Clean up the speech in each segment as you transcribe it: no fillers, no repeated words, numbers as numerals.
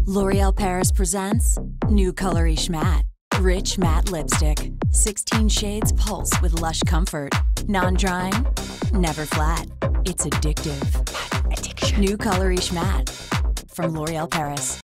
L'Oreal Paris presents New Colorish Matte. Rich matte lipstick. 16 shades pulse with lush comfort. Non-drying, never flat. It's addictive. Addiction. New Colorish Matte from L'Oreal Paris.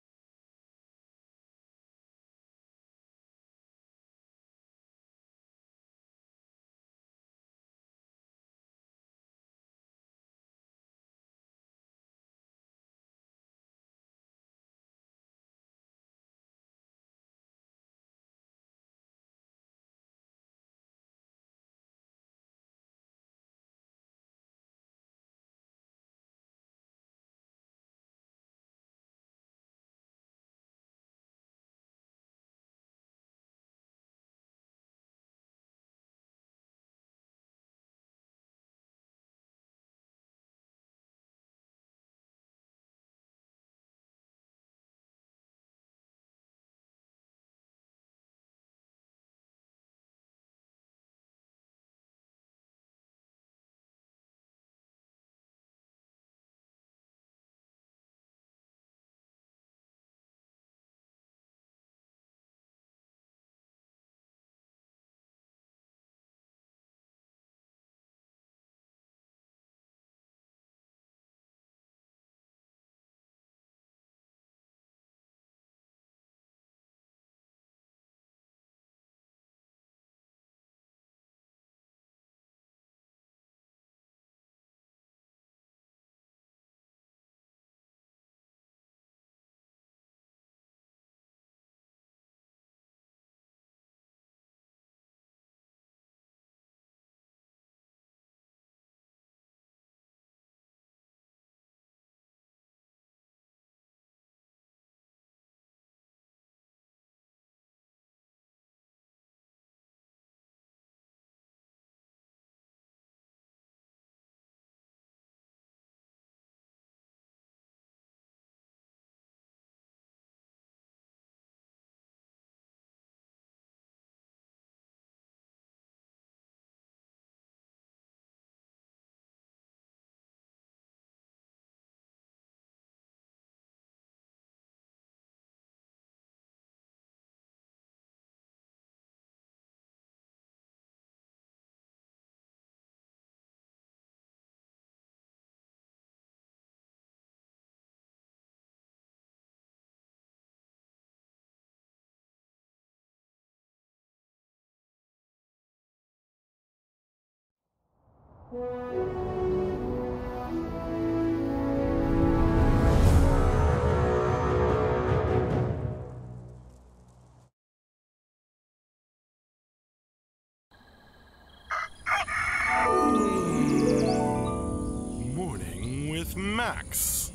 Morning with Max.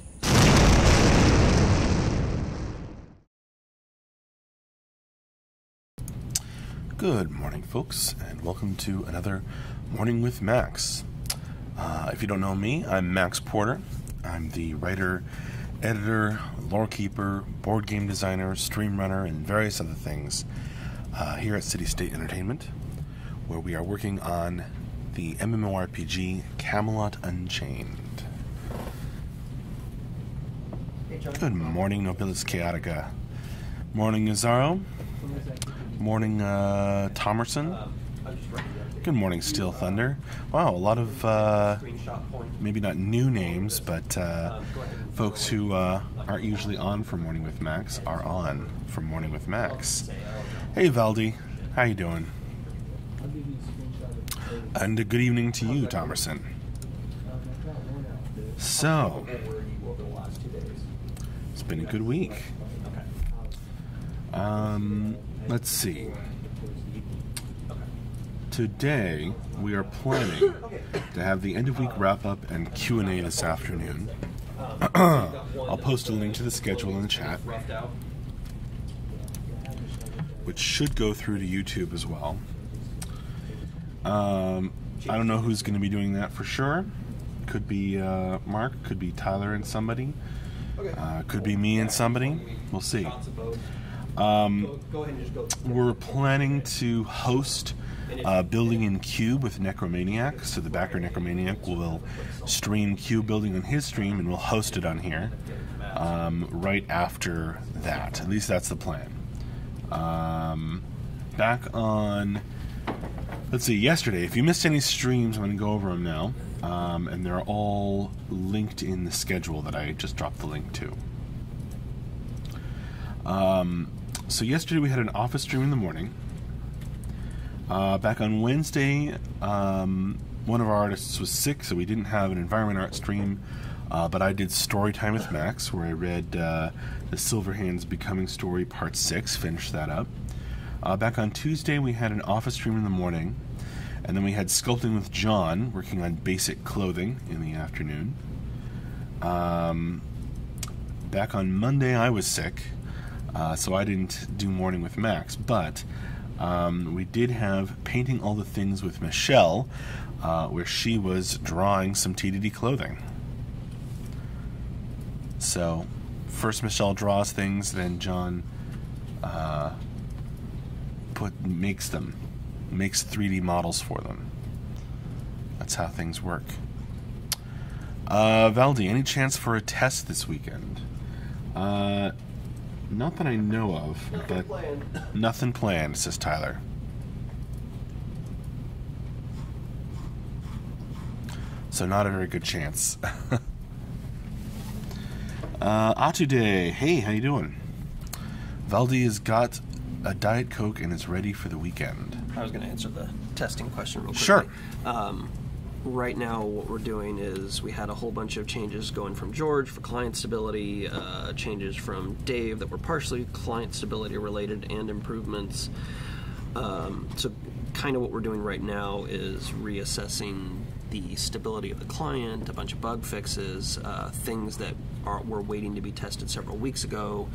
Good morning, folks, and welcome to another Morning with Max. If you don't know me, I'm Max Porter. I'm the writer, editor, lore keeper, board game designer, stream runner, and various other things here at City State Entertainment, where we are working on the MMORPG Camelot Unchained. Good morning, Nobilis Chaotica. Morning, Azaro. Morning, Tomerson. Good morning, Steel Thunder. Wow, a lot of maybe not new names, but folks who aren't usually on for Morning with Max are on for Morning with Max. Hey, Valdi, how you doing? And a good evening to you, Tomerson. So, it's been a good week. Let's see. Today, we are planning to have the end-of-week wrap-up and Q&A this afternoon. I'll post a link to the schedule in the chat, which should go through to YouTube as well. I don't know who's going to be doing that for sure. Could be Mark, could be Tyler and somebody. Could be me and somebody. We'll see. We're planning to host building in Cube with Necromaniac. So the backer Necromaniac will stream Cube building on his stream, and we'll host it on here. right after that. At least that's the plan. Back on, let's see, yesterday. If you missed any streams, I'm going to go over them now. And they're all linked in the schedule that I just dropped the link to. So yesterday we had an office stream in the morning. Back on Wednesday, one of our artists was sick, so we didn't have an environment art stream. But I did story time with Max, where I read the Silverhands Becoming Story Part 6, finished that up. Back on Tuesday, we had an office stream in the morning, and then we had sculpting with John, working on basic clothing in the afternoon. Back on Monday, I was sick, so I didn't do morning with Max, but we did have Painting All the Things with Michelle, where she was drawing some TDD clothing. So, first Michelle draws things, then John makes 3D models for them. That's how things work. Valdi, any chance for a test this weekend? Not that I know of, but nothing planned, says Tyler. So not a very good chance. Atude, hey, how you doing? Valdi has got a Diet Coke and is ready for the weekend. I was going to answer the testing question real quickly. Sure. Right now, what we're doing is we had a whole bunch of changes going from George for client stability, changes from Dave that were partially client stability related, and improvements. So kind of what we're doing right now is reassessing the stability of the client, a bunch of bug fixes, things that were waiting to be tested several weeks ago,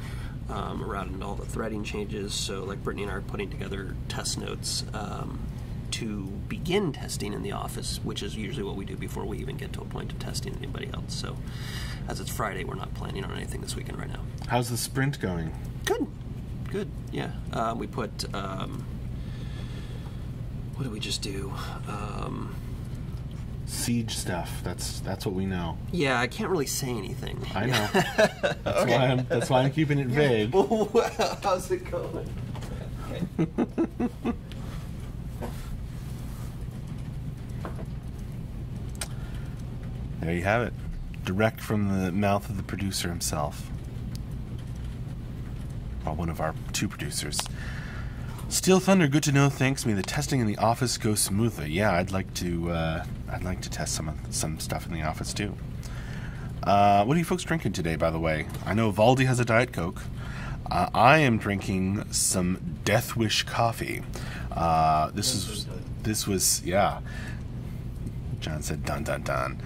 around all the threading changes. So like Brittany and I are putting together test notes to begin testing in the office, which is usually what we do before we even get to a point of testing anybody else. So as it's Friday, we're not planning on anything this weekend right now. How's the sprint going? Good, yeah. We put, what did we just do? Siege stuff. That's what we know. Yeah, I can't really say anything. I know. That's why I'm keeping it vague. How's it going? Okay. There you have it. Direct from the mouth of the producer himself. Well, one of our two producers. Steel Thunder, good to know. Thanks. May the testing in the office go smoothly. Yeah, I'd like to test some stuff in the office too. What are you folks drinking today, by the way? I know Valdi has a Diet Coke. I am drinking some Death Wish coffee. This was yeah. John said dun dun dun.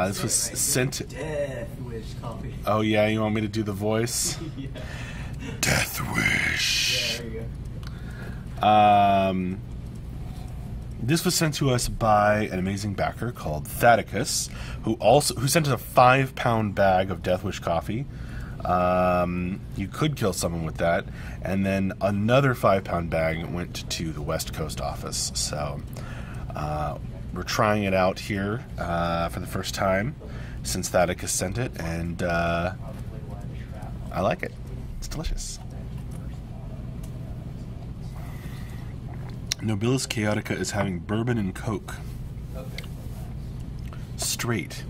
This was sent. Death Wish coffee. Oh yeah, you want me to do the voice? Yeah. Death Wish. Yeah, there you go. This was sent to us by an amazing backer called Thaddeus, who sent us a 5-pound bag of Death Wish coffee. You could kill someone with that, and then another 5-pound bag went to the West Coast office. So we're trying it out here for the first time since Thaddeus sent it, and I like it. It's delicious. Nobilis Chaotica is having bourbon and Coke. Okay. Straight.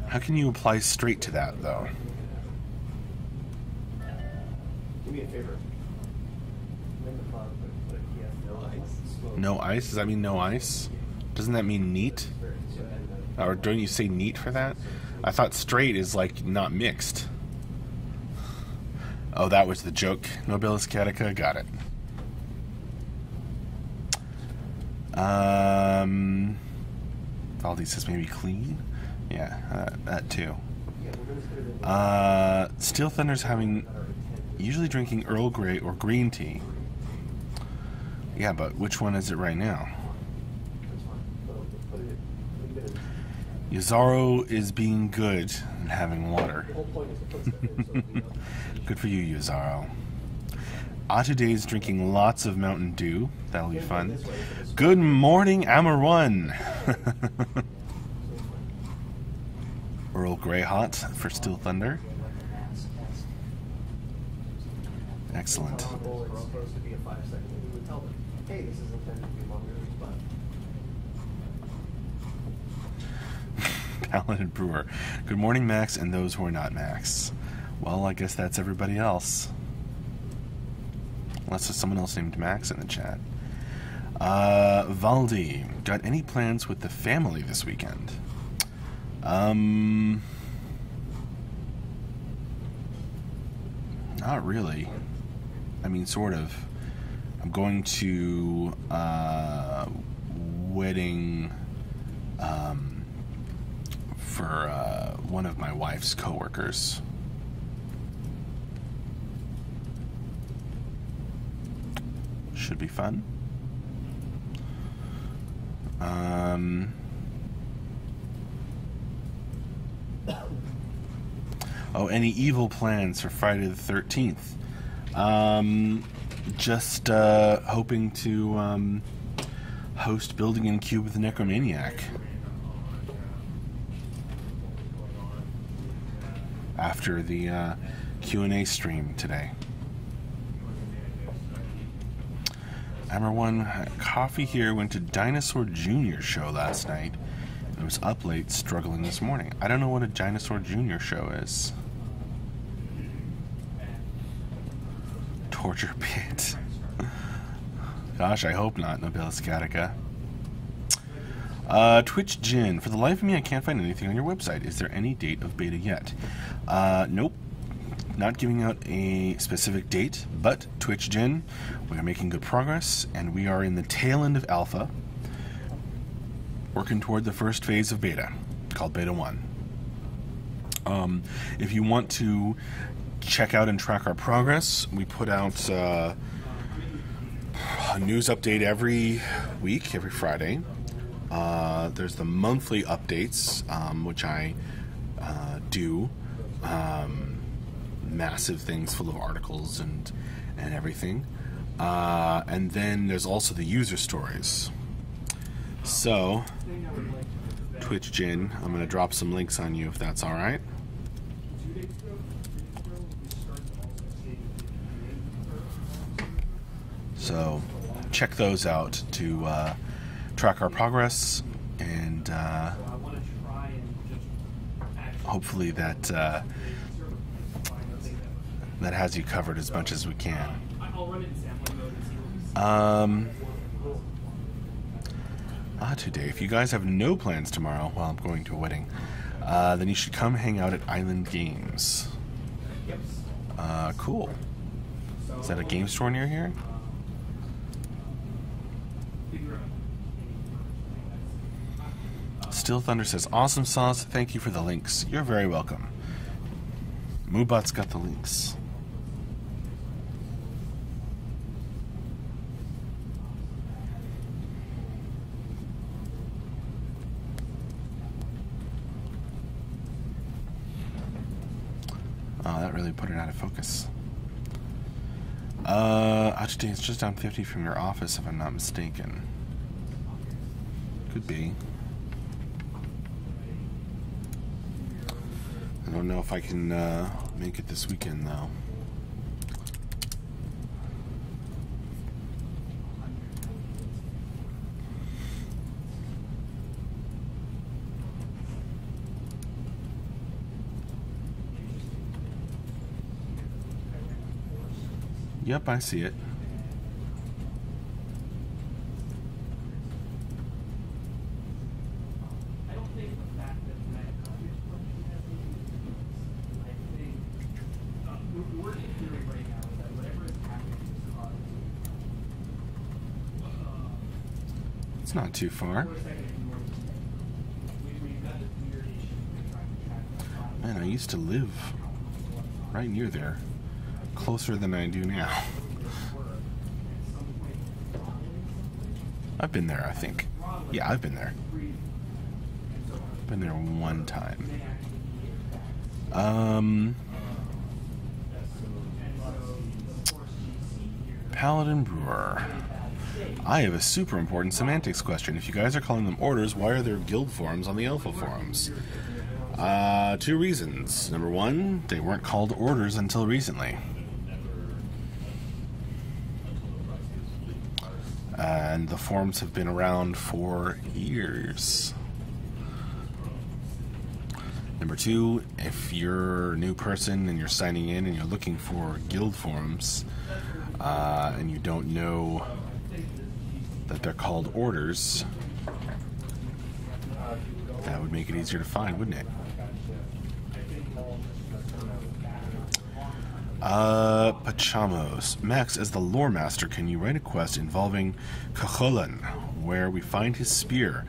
How can you apply straight to that, though? Do me a favor. No ice? Does that mean no ice? Doesn't that mean neat? Or don't you say neat for that? I thought straight is like not mixed. Oh, that was the joke. Nobilis Chaotica, got it. Valdi says maybe clean. Yeah, that too. Steel Thunder's usually drinking Earl Grey or green tea. Yeah, but which one is it right now? Yuzaro is being good and having water. Good for you, Yuzaro. Atude's drinking lots of Mountain Dew. That'll be fun. Good morning, Amarun. Earl Grey hot for Steel Thunder. Excellent. It's supposed to be a 5-second. We would tell them, hey, this is intended to be longer, but. Paladin Brewer. Good morning, Max, and those who are not Max. Well, I guess that's everybody else. Unless there's someone else named Max in the chat. Valdi, got any plans with the family this weekend? Not really. I mean, sort of. I'm going to wedding for one of my wife's coworkers. Should be fun. Oh, any evil plans for Friday the 13th? Just hoping to host Building in Cube with the Necromaniac after the Q&A stream today. Number one, coffee here. Went to Dinosaur Jr. show last night. It was up late, struggling this morning. I don't know what a Dinosaur Jr. show is. Torture pit. Gosh, I hope not, Nobilis Gattaca. Twitch Jin. For the life of me, I can't find anything on your website. Is there any date of beta yet? Nope. Not giving out a specific date, but Twitch Jin, we are making good progress, and we are in the tail end of alpha, working toward the first phase of beta, called Beta 1. If you want to check out and track our progress, we put out a news update every week, every Friday. There's the monthly updates, which I do. Massive things full of articles and everything. And then there's also the user stories. So, Twitch Jin, I'm going to drop some links on you if that's alright. So, check those out to track our progress, and hopefully that that has you covered as much as we can. Today, if you guys have no plans tomorrow, well, I'm going to a wedding, then you should come hang out at Island Games. Cool. Is that a game store near here? Still Thunder says, awesome sauce, thank you for the links. You're very welcome. Moobot's got the links. Oh, that really put it out of focus. Actually, it's just down 50 from your office, if I'm not mistaken. Could be. I don't know if I can make it this weekend, though. Yep, I see it. It's not too far. Man, I used to live right near there. Closer than I do now. I've been there, I think. Yeah, I've been there. Been there one time. Paladin Brewer. I have a super important semantics question. If you guys are calling them orders, why are there guild forums on the Alpha forums? 2 reasons. Number 1, they weren't called orders until recently. and the forums have been around for years. Number 2, if you're a new person and you're signing in and you're looking for guild forums, and you don't know that they're called orders, that would make it easier to find, wouldn't it? Pachamos. Max, as the lore master, can you write a quest involving Cacholan, where we find his spear,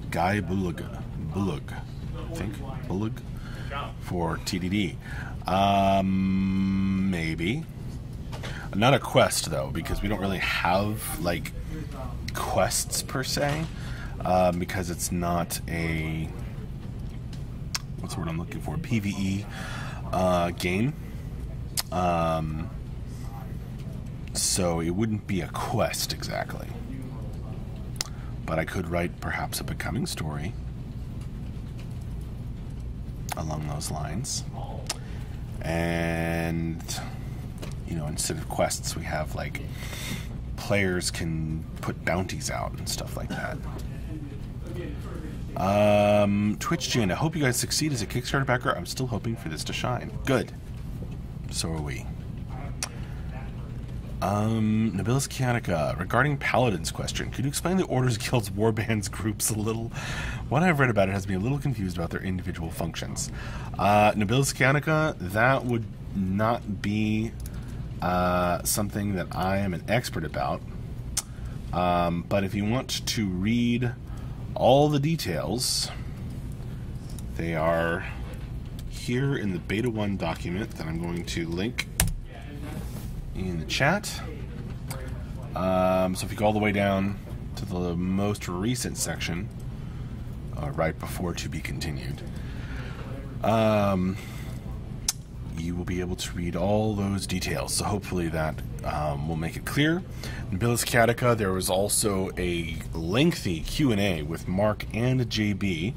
Guy Bulug, I think, Bulug, for TDD? Maybe. Not a quest, though, because we don't really have, like, quests per se, because it's not a, what's the word I'm looking for, PvE game. So it wouldn't be a quest exactly. But I could write perhaps a becoming story along those lines. And, you know, instead of quests, we have, like, players can put bounties out and stuff like that. Twitch Jane, I hope you guys succeed as a Kickstarter backer. I'm still hoping for this to shine. Good. So are we. Nobilis Chianica, regarding Paladin's question, could you explain the Orders, Guilds, Warbands, groups a little? What I've read about it has me a little confused about their individual functions. Nobilis Chianica, that would not be something that I am an expert about. But if you want to read all the details, they are here in the Beta 1 document that I'm going to link in the chat. So if you go all the way down to the most recent section, right before to be continued, you will be able to read all those details. So hopefully that will make it clear. In Nobilis Chiatica, there was also a lengthy Q&A with Mark and JB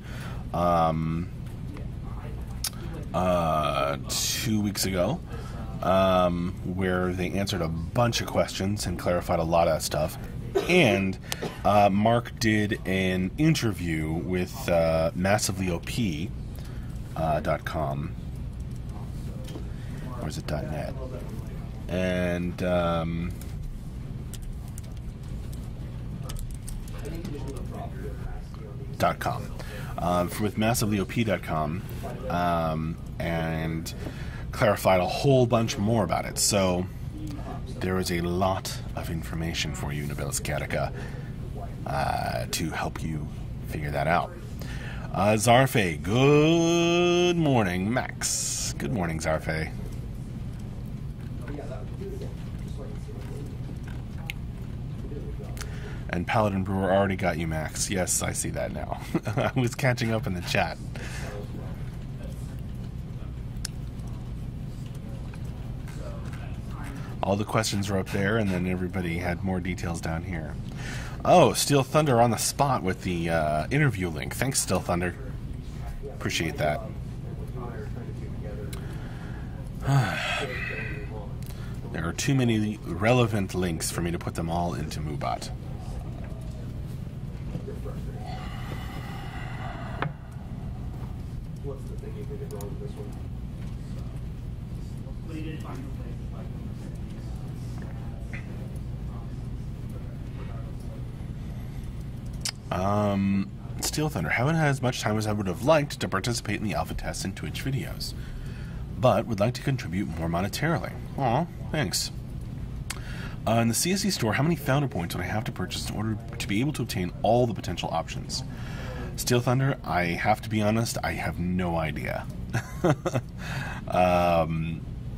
2 weeks ago, where they answered a bunch of questions and clarified a lot of stuff. And Mark did an interview with massivelyop.com, or is it .net? And .com, with massivelyop.com, and clarified a whole bunch more about it. So there is a lot of information for you, Nobilis Chiatica, to help you figure that out. Zarfe, good morning. Max, good morning, Zarfe. And Paladin Brewer already got you, Max. Yes, I see that now. I was catching up in the chat. All the questions are up there, and then everybody had more details down here. Oh, Steel Thunder on the spot with the interview link. Thanks, Steel Thunder. Appreciate that. There are too many relevant links for me to put them all into MooBot. What's the thing you did wrong with this one? Steel Thunder, haven't had as much time as I would have liked to participate in the alpha tests and Twitch videos, but would like to contribute more monetarily. Aw, thanks. In the CSE store, how many founder points would I have to purchase in order to be able to obtain all the potential options? Steel Thunder, I have to be honest, I have no idea.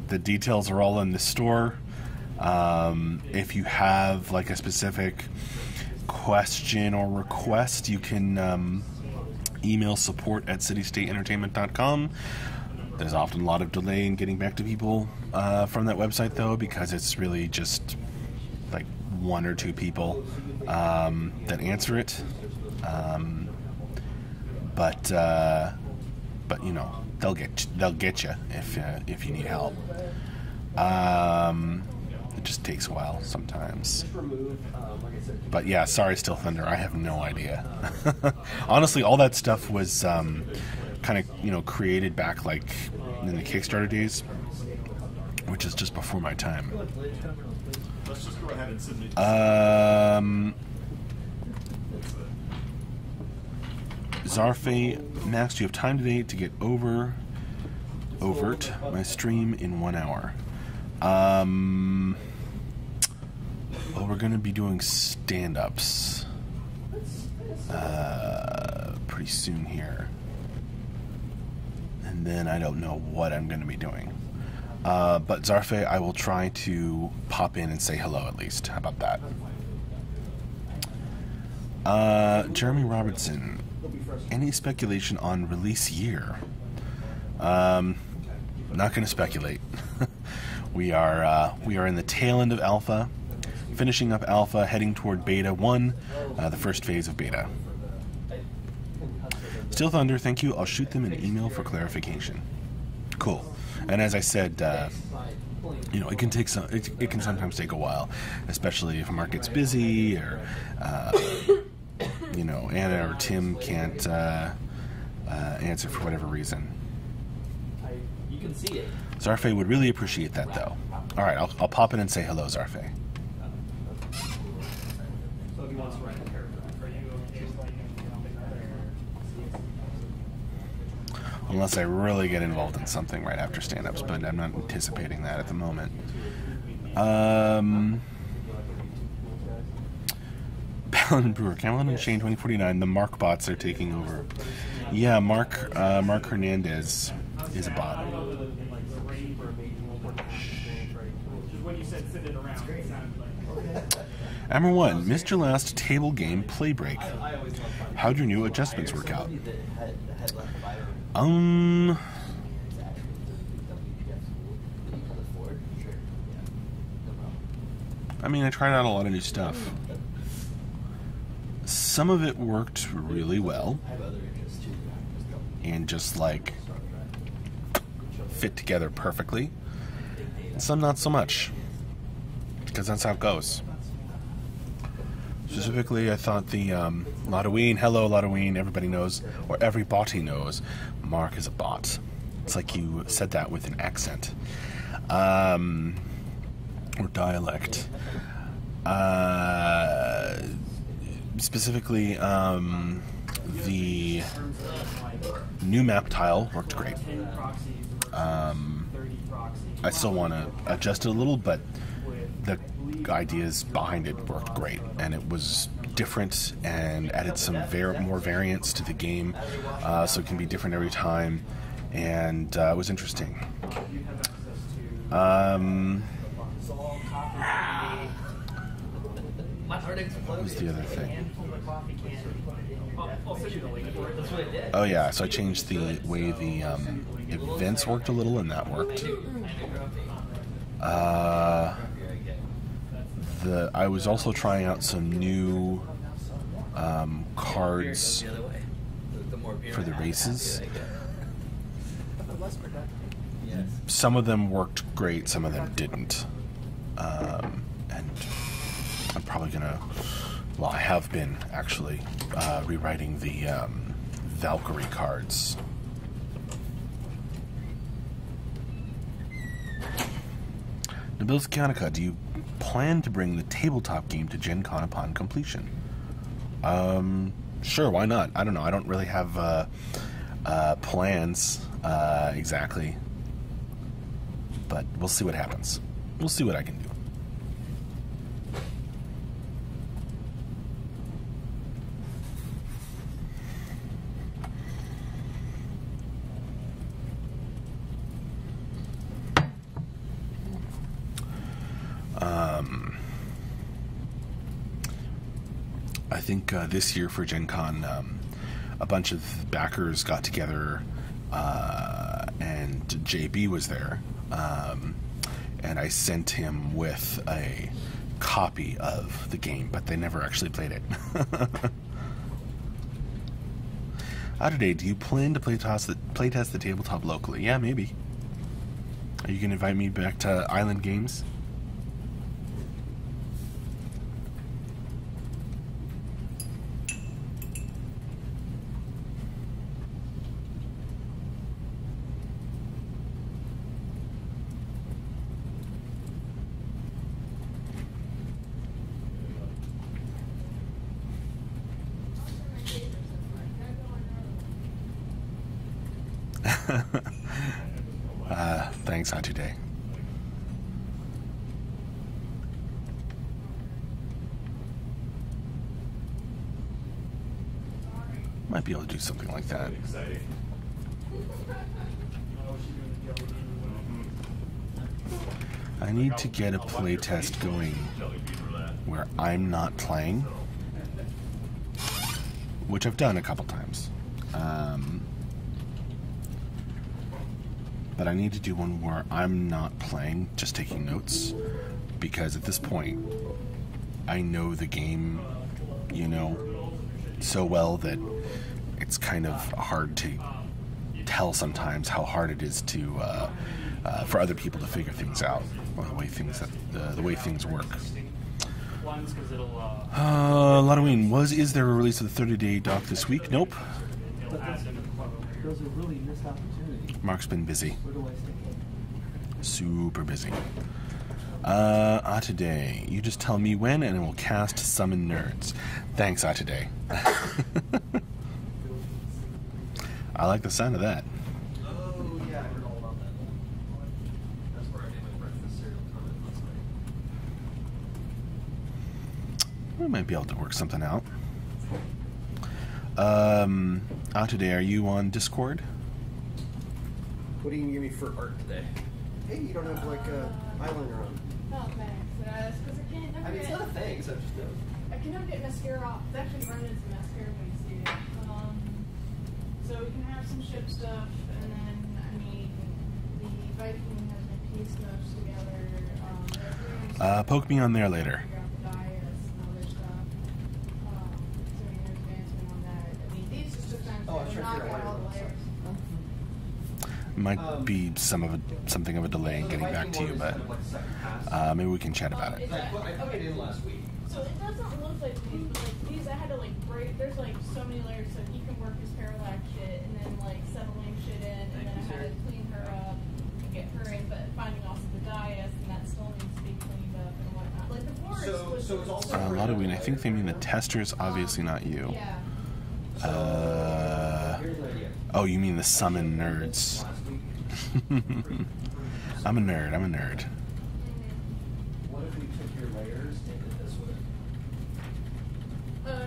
The details are all in the store. If you have like a specific question or request, you can email support@citystateentertainment.com. There's often a lot of delay in getting back to people from that website, though, because it's really just like 1 or 2 people that answer it. But you know, they'll get you if you need help. just takes a while sometimes. Just remove, like I said. But yeah, sorry, Still Thunder. I have no idea. Honestly, all that stuff was kind of created back like in the Kickstarter days, which is just before my time. Let's just go ahead and submit. Zarfe, Max, do you have time today to get overt my stream in 1 hour? Well, we're going to be doing stand-ups pretty soon here. And then I don't know what I'm going to be doing. But Zarfe, I will try to pop in and say hello at least. How about that? Jeremy Robertson, any speculation on release year? Not going to speculate. We are in the tail end of alpha, finishing up alpha, heading toward beta 1, the first phase of beta. Still Thunder, thank you. I'll shoot them an email for clarification. Cool. And as I said, it can take it can sometimes take a while, especially if a market's busy or Anna or Tim can't answer for whatever reason. You can see it. Zarfe would really appreciate that, though. All right, I'll pop in and say hello, Zarfe. So if he wants to write a paragraph, are you just like Unless I really get involved in something right after stand-ups, but I'm not anticipating that at the moment. Paladin Brewer, Camelot Unchained 2049, the Mark bots are taking over. Yeah, Mark Hernandez is a bot. Amber 1, missed your last table game play break. How'd your new adjustments work out? I mean, I tried out a lot of new stuff. Some of it worked really well and just like fit together perfectly, and some not so much, because that's how it goes. Specifically, I thought the Lotoween, hello Lotoween, everybody knows, or every botty knows, Mark is a bot. It's like you said that with an accent. Or dialect. Specifically, the new map tile worked great. I still want to adjust it a little, but the ideas behind it worked great, and it was different and added some more variance to the game, so it can be different every time, and it was interesting. What was the other thing? Oh yeah, so I changed the way the events worked a little, and that worked. I was also trying out some new cards for the races. Some of them worked great, some of them didn't. And I'm probably gonna, well, I have been actually rewriting the Valkyrie cards. Nabil's Kanika, do you plan to bring the tabletop game to Gen Con upon completion? Sure, why not? I don't know. I don't really have plans exactly, but we'll see what happens. We'll see what I can do. I think this year for Gen Con, a bunch of backers got together, and JB was there, and I sent him with a copy of the game, but they never actually played it. Today, do you plan to playtest the tabletop locally? Yeah, maybe. Are you going to invite me back to Island Games? Thanks, Hot Today. Might be able to do something like that. Exciting. I need to get a playtest going where I'm not playing, which I've done a couple times. But I need to do one where I'm not playing, just taking notes, because at this point, I know the game, you know, so well that it's kind of hard to tell sometimes how hard it is to for other people to figure things out, or the way things work. Halloween, is there a release of the 30-day doc this week? Nope. Those are really missed opportunities. Mark's been busy. Where do I stick it? Super busy. Today, you just tell me when and it will cast Summon Nerds. Thanks, Today. I like the sound of that. Oh, yeah, I heard all about that. That's where I made my breakfast cereal comment last night. We might be able to work something out. Today, are you on Discord? What are you gonna give me for art today? Hey, you don't have like eyeliner on. Oh, thanks. Because I can't. I mean, it's not a thanks. I just know. I can never get mascara off. It's actually running some mascara when you see it. So we can have some ship stuff, and then I mean, the Viking has my piece notes together. Poke me on there later. Figure out the diets and all this stuff. So I mean, there's advancement on that. I mean, these just took time Oh, I was to trying to knock figure out out all the what it layers. Might be something of a delay in getting back to you, but maybe we can chat about it. I put it in last week. So it doesn't look like these, but like these, I had to like break. There's like so many layers, so he can work his parallax shit and then like settling shit in, and then I had to clean her up and get her in, but finding also the dais, and that still needs to be cleaned up and whatnot. Like the floor was So it's also Halloween, I think they mean the testers, obviously not you. Yeah. Here's an idea. Oh, you mean the Summon Nerds. Last week. I'm a nerd. What if we took your layers and did this with it?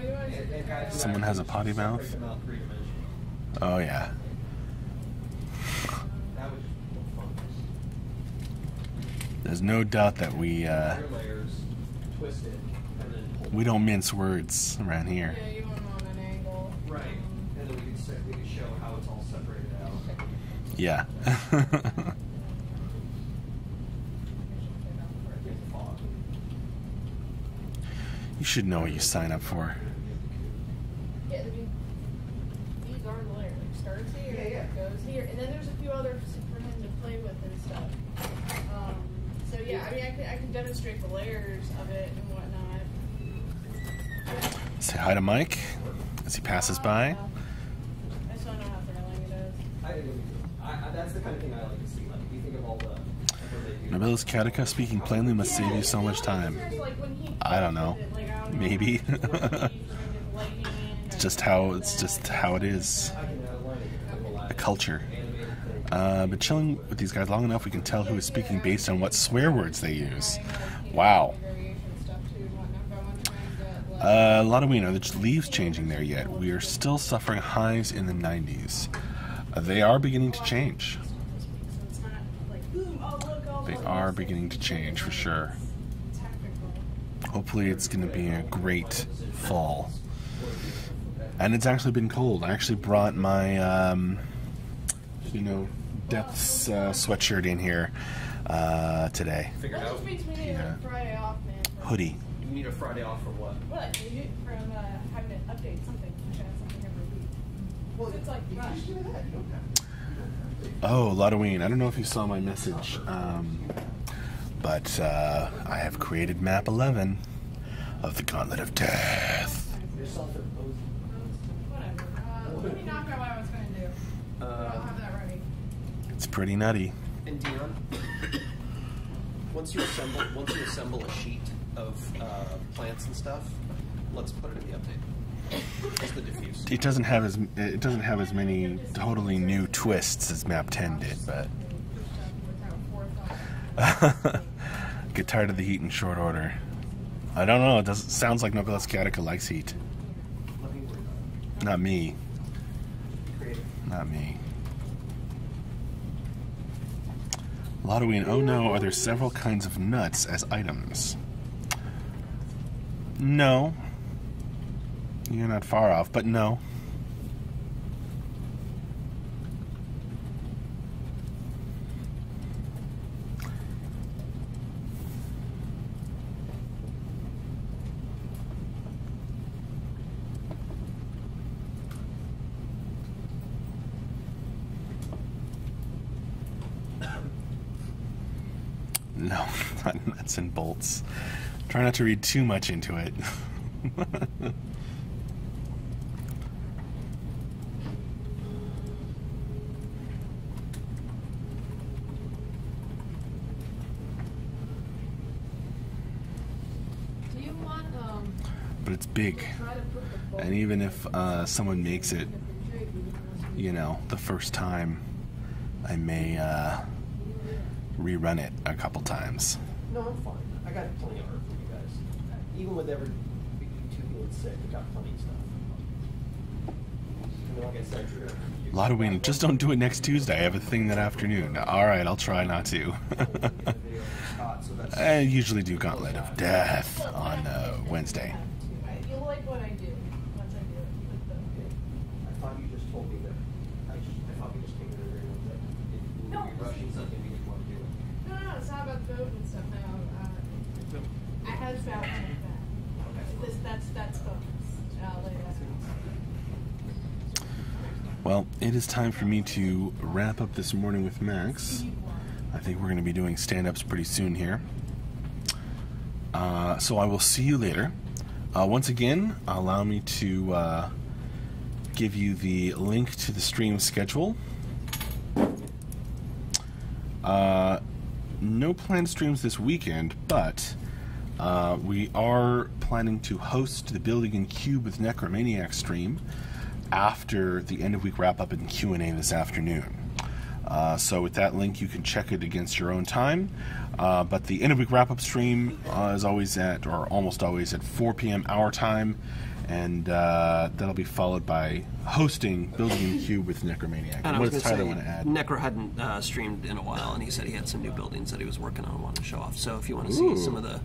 You want to And guys, Someone has a potty mouth? separate them out three-dimensionally. Oh, yeah. That would just look fun. There's no doubt that we Your layers, twist it, and then pull. we don't mince words around here. Yeah, you want them on an angle. Right. And then we could show how it's all separated out. Yeah. You should know what you sign up for. Yeah, I mean, these are the layers. Like starts here, Yeah. goes here, and then there's a few others for him to play with and stuff. So yeah, I mean, I can demonstrate the layers of it and whatnot. Say hi to Mike as he passes by. I just don't know how thrilling it is. That's the kind of thing I like to see. Like, if you think of all the effort they do. Nobilis Catica speaking plainly must save you so much time. I don't know. Maybe. It's just how it is. I can outline it, and we'll A add culture. animated things. But chilling with these guys long enough, we can tell who is speaking based on what swear words they use. Wow. Halloween, are the leaves changing there yet? We are still suffering highs in the 90s. They are beginning to change. They are beginning to change for sure. Hopefully it's going to be a great fall. And it's actually been cold. I actually brought my, Depths sweatshirt in here today. Figured out. Yeah. Friday off, man. Hoodie. You need a Friday off for what? What? You need from having to update something. I should have something every week. Well, It's like you can rush. just do that. You don't have to. Oh, Halloween. I don't know if you saw my message, but I have created map 11 of the Gauntlet of Death. You're self-imposing. Whatever. Let me knock out what I was going to do. I'll have that ready. It's pretty nutty. And Dion, once you assemble a sheet of plants and stuff, let's put it in the update. Just the diffuse. It doesn't have as many totally new twists as map 10 did, but get tired of the heat in short order. I don't know. It doesn't sounds like Nicholas Gattaca likes heat. Not me. Not me. Lottoing. Oh no, are there several kinds of nuts as items? No. You're not far off, but no. No, not nuts and bolts. Try not to read too much into it. Do you want But it's big. And even if someone makes it, you know, the first time, I may rerun it a couple times. No, I'm fine. I got plenty of art for you guys. Even with every you two being sick, we got plenty of stuff. And like I said, Lottoing, just don't do it next Tuesday. I have a thing that afternoon. Alright, I'll try not to. I usually do Gauntlet of Death on Wednesday. you'll like what I do once I do it with the I thought you just told me that. I thought we just came to an agreement that if we No. were rushing something, we didn't want to do it. No, it's not about the vote and stuff now. I had a spout like that. That's focus. I'll lay that out. Well, it is time for me to wrap up this morning with Max. I think we're going to be doing stand-ups pretty soon here. So I will see you later. Once again, allow me to give you the link to the stream schedule. No planned streams this weekend, but we are planning to host the Building in Cube with Necromaniac stream after the end of week wrap up and Q&A this afternoon. So with that link, you can check it against your own time. But the end of week wrap up stream is always or almost always at 4 p.m. our time, and that'll be followed by hosting Building in Cube with Necromaniac. And I what was does going Tyler to want say, to add? Necro hadn't streamed in a while, and he said he had some new buildings that he was working on and wanted to show off. So if you want to see some of the...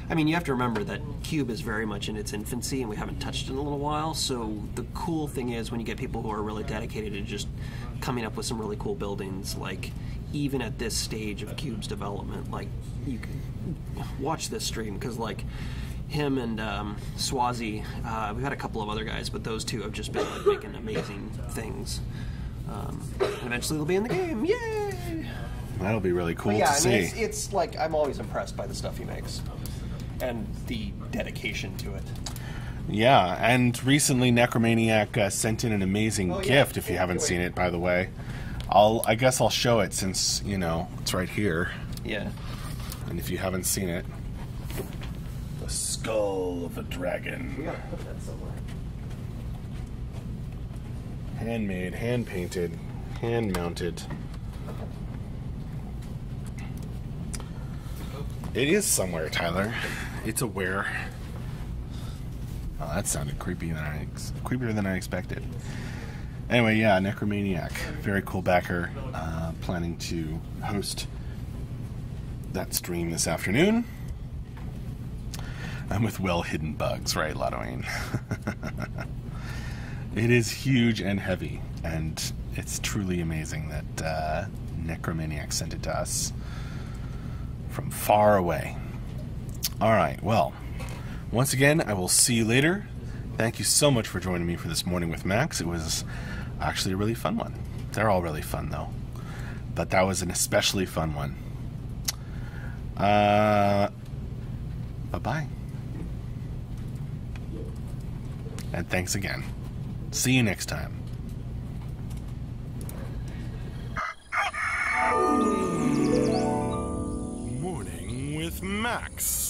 I mean, you have to remember that Cube is very much in its infancy, and we haven't touched it in a little while. So the cool thing is when you get people who are really dedicated to just coming up with some really cool buildings, like even at this stage of Cube's development, like you can watch this stream because like him and Swazi, we've had a couple of other guys, but those two have just been like making amazing things. And eventually they'll be in the game. Yay! That'll be really cool But yeah, to I see. mean, it's like I'm always impressed by the stuff he makes and the dedication to it. Yeah, and recently Necromaniac sent in an amazing Oh, yeah. gift. If you haven't seen it, by the way, I guess I'll show it since it's right here. Yeah. And if you haven't seen it, the skull of a We dragon, gotta put that somewhere. handmade, hand painted, hand mounted. It is somewhere, Tyler. It's aware. Oh, that sounded creepier than I expected. Anyway, yeah, Necromaniac, very cool backer. Planning to host that stream this afternoon. I'm with well-hidden bugs, right, Lottoing? It is huge and heavy, and it's truly amazing that Necromaniac sent it to us from far away. All right, well, once again, I will see you later. Thank you so much for joining me for this morning with Max. It was actually a really fun one. They're all really fun, though. But that was an especially fun one. Bye-bye. And thanks again. See you next time. Morning with Max.